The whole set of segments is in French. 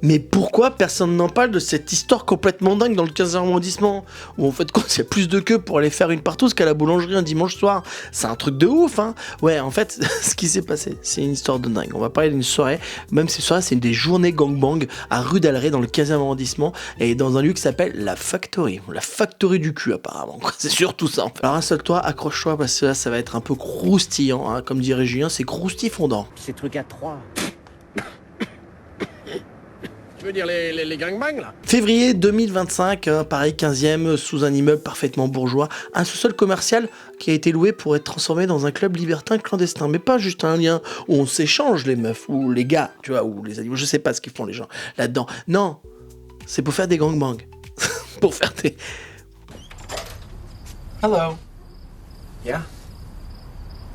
Mais pourquoi personne n'en parle de cette histoire complètement dingue dans le 15e arrondissement, où en fait, quand il y a plus de queue pour aller faire une partouze qu'à la boulangerie un dimanche soir? C'est un truc de ouf, hein. Ouais, en fait, ce qui s'est passé, c'est une histoire de dingue. On va parler d'une soirée, même ces soirées, c'est des journées gangbang à rue d'Alray, dans le 15e arrondissement, et dans un lieu qui s'appelle la Factory. La Factory du cul, apparemment. C'est surtout ça, en fait. Alors, installe-toi, accroche-toi, parce que là, ça va être un peu croustillant, hein. Comme dirait Julien, c'est croustifondant. Ces trucs à 3. Tu veux dire les gangbangs, là? Février 2025, Paris 15e, sous un immeuble parfaitement bourgeois, un sous-sol commercial qui a été loué pour être transformé dans un club libertin clandestin. Mais pas juste un lien où on s'échange les meufs, ou les gars, tu vois, ou les animaux, je sais pas ce qu'ils font les gens là-dedans. Non, c'est pour faire des gangbangs. Pour faire des... Hello. Yeah.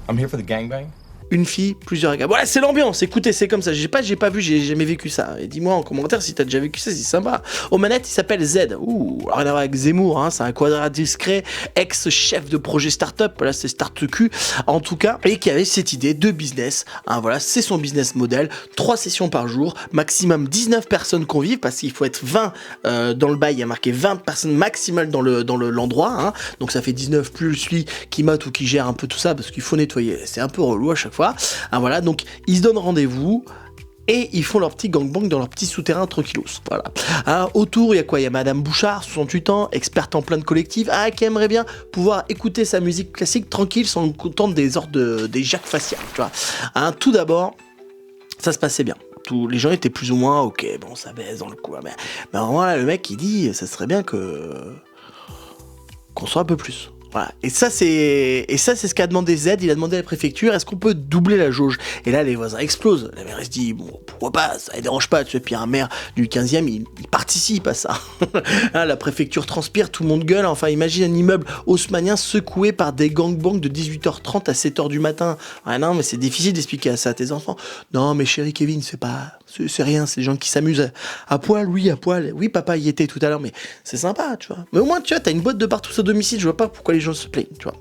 I'm here for the gangbang. Une fille, plusieurs gars. Voilà, c'est l'ambiance, écoutez, c'est comme ça. J'ai pas vu, j'ai jamais vécu ça. Et dis-moi en commentaire si t'as déjà vécu ça, c'est sympa. Aux manettes, il s'appelle Z. Ouh, rien à voir avec Zemmour, hein, c'est un quadra discret, ex-chef de projet start-up, voilà, c'est Start-Q, en tout cas, et qui avait cette idée de business. Hein, voilà, c'est son business model. 3 sessions par jour, maximum 19 personnes convivent, parce qu'il faut être 20 dans le bail, il y a marqué 20 personnes maximales dans l'endroit, hein, donc ça fait 19 plus celui qui mate ou qui gère un peu tout ça, parce qu'il faut nettoyer, c'est un peu relou à chaque fois. Ah, voilà, donc ils se donnent rendez-vous et ils font leur petit gangbang dans leur petit souterrain tranquillos. Voilà. Ah, autour, il y a quoi? Il y a Madame Bouchard, 68 ans, experte en plainte collective, qui aimerait bien pouvoir écouter sa musique classique tranquille sans entendre des ordres des jacques faciales. Tu vois. Tout d'abord, ça se passait bien. Les gens étaient plus ou moins ok, bon, ça baisse dans le coup. Mais voilà, le mec il dit, ça serait bien qu'on soit un peu plus. Voilà. Et ça c'est ce qu'a demandé Z. Il a demandé à la préfecture, est-ce qu'on peut doubler la jauge? Et là les voisins explosent. La maire se dit bon, pourquoi pas, ça ne dérange pas, tu sais. Puis un maire du 15e il participe à ça. La préfecture transpire, tout le monde gueule. Enfin, imagine un immeuble haussmannien secoué par des gangbangs de 18h30 à 7h du matin. Non, mais c'est difficile d'expliquer ça à tes enfants. Non mais chéri Kevin, c'est rien, c'est des gens qui s'amusent à poil, oui, à poil. Oui, papa y était tout à l'heure, mais c'est sympa, tu vois. Mais au moins, tu vois, t'as une boîte de partout au domicile, je vois pas pourquoi les gens se plaignent, tu vois.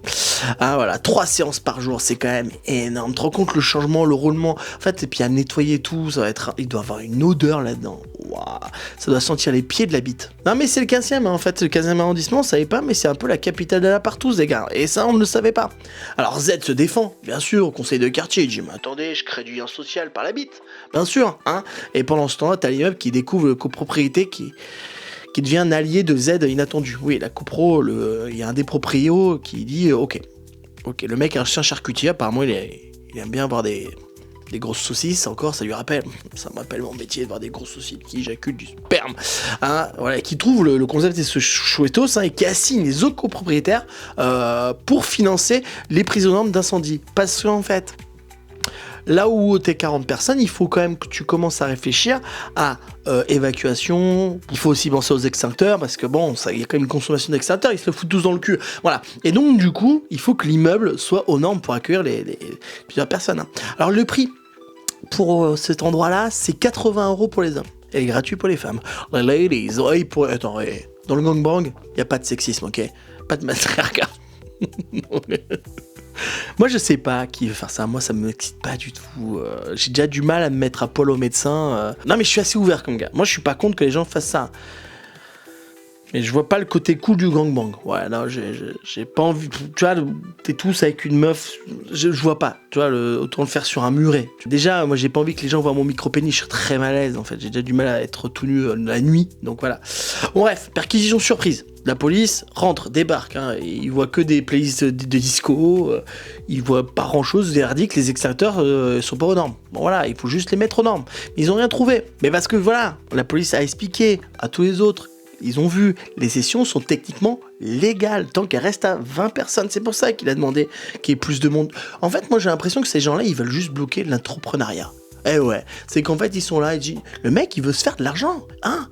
Voilà, 3 séances par jour, c'est quand même énorme. Tu te rends compte le changement, le roulement, en fait, et puis à nettoyer tout, il doit avoir une odeur là-dedans. Waouh, ça doit sentir les pieds de la bite. Non, mais c'est le 15e, hein, en fait, le 15e arrondissement, on savait pas, mais c'est un peu la capitale de la partouze, les gars. Et ça, on ne le savait pas. Alors Z se défend, bien sûr, au conseil de quartier. Il dit, mais attendez, je crée du lien social par la bite. Bien sûr, hein. Et pendant ce temps-là, t'as l'immeuble qui découvre la copropriété qui devient un allié de Z inattendu. Oui, la copro, il y a un des proprios qui dit ok, le mec est un chien charcutier, apparemment il aime bien avoir des grosses saucisses, encore, ça me rappelle mon métier de voir des grosses saucisses qui éjaculent du sperme, hein, voilà, qui trouve le concept de ce chouettos, hein, et qui assigne les autres copropriétaires pour financer les prises aux normes d'incendie. Parce qu'en fait, là où t'es 40 personnes, il faut quand même que tu commences à réfléchir à évacuation. Il faut aussi penser aux extincteurs, parce que bon, il y a quand même une consommation d'extincteurs, ils se le foutent tous dans le cul. Voilà. Et donc, du coup, il faut que l'immeuble soit aux normes pour accueillir les plusieurs personnes. Hein. Alors, le prix pour cet endroit-là, c'est 80 € pour les hommes. Et gratuit pour les femmes. Les ladies, attends, dans le gangbang, il n'y a pas de sexisme, ok? Pas de matriarcat. Moi, je sais pas qui veut faire ça. Moi, ça me excite pas du tout. J'ai déjà du mal à me mettre à poil au médecin. Non, mais je suis assez ouvert comme gars. Moi, je suis pas contre que les gens fassent ça. Mais je vois pas le côté cool du gangbang. Ouais, non, j'ai pas envie. Tu vois, t'es tous avec une meuf. Je vois pas. Tu vois, autant le faire sur un muret. Déjà, moi, j'ai pas envie que les gens voient mon micro-pénis. Je suis très mal à l'aise, en fait. J'ai déjà du mal à être tout nu la nuit. Donc voilà. Bon, bref, perquisition surprise. La police rentre, débarque, hein, ils voient que des playlists de disco, ils voient pas grand chose, verdict, les extincteurs sont pas aux normes. Bon voilà, il faut juste les mettre aux normes. Ils ont rien trouvé. Mais parce que voilà, la police a expliqué à tous les autres, ils ont vu, les sessions sont techniquement légales, tant qu'elles restent à 20 personnes. C'est pour ça qu'il a demandé qu'il y ait plus de monde. En fait, moi j'ai l'impression que ces gens-là, ils veulent juste bloquer l'entrepreneuriat. Eh ouais, c'est qu'en fait ils sont là et disent, le mec il veut se faire de l'argent, hein.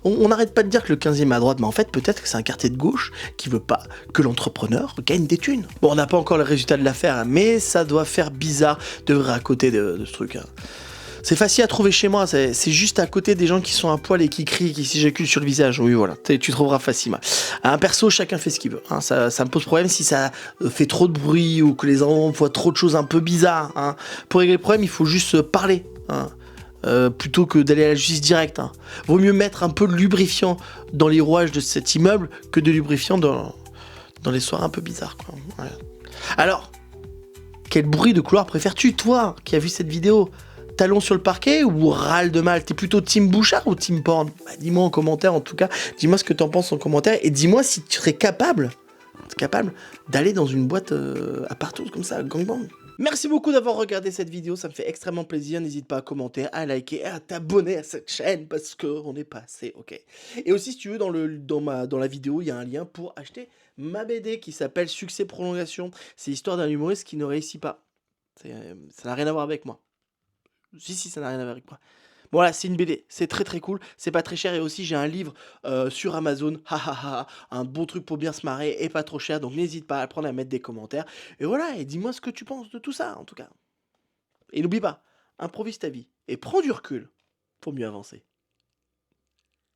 On n'arrête pas de dire que le 15e est à droite, mais en fait peut-être que c'est un quartier de gauche qui veut pas que l'entrepreneur gagne des thunes. Bon, on n'a pas encore le résultat de l'affaire, hein, mais ça doit faire bizarre de vrai à côté de ce truc. Hein. C'est facile à trouver chez moi, c'est juste à côté des gens qui sont à poil et qui crient, qui s'éjaculent sur le visage. Oui, voilà, tu trouveras facilement. Un perso, chacun fait ce qu'il veut. Hein. Ça me pose problème si ça fait trop de bruit ou que les enfants voient trop de choses un peu bizarres. Hein. Pour régler le problème, il faut juste parler. Hein. plutôt que d'aller à la justice directe. Hein. Vaut mieux mettre un peu de lubrifiant dans les rouages de cet immeuble que de lubrifiant dans les soirées un peu bizarres. Quoi. Voilà. Alors, quel bruit de couloir préfères-tu, toi, qui as vu cette vidéo? Talon sur le parquet ou râle de mal? T'es plutôt team Bouchard ou team porn? Bah, dis-moi en commentaire, en tout cas. Dis-moi ce que t'en penses en commentaire. Et dis-moi si tu serais capable d'aller dans une boîte à partout comme ça, gangbang. Merci beaucoup d'avoir regardé cette vidéo, ça me fait extrêmement plaisir. N'hésite pas à commenter, à liker et à t'abonner à cette chaîne parce qu'on est passé, ok. Et aussi, si tu veux, dans la vidéo, il y a un lien pour acheter ma BD qui s'appelle Succès Prolongation. C'est l'histoire d'un humoriste qui ne réussit pas. Ça n'a rien à voir avec moi. Si, ça n'a rien à voir avec moi. Voilà, c'est une BD, c'est très très cool, c'est pas très cher et aussi j'ai un livre sur Amazon, un bon truc pour bien se marrer et pas trop cher, donc n'hésite pas à le prendre, à mettre des commentaires. Et voilà, et dis-moi ce que tu penses de tout ça en tout cas. Et n'oublie pas, improvise ta vie et prends du recul pour mieux avancer.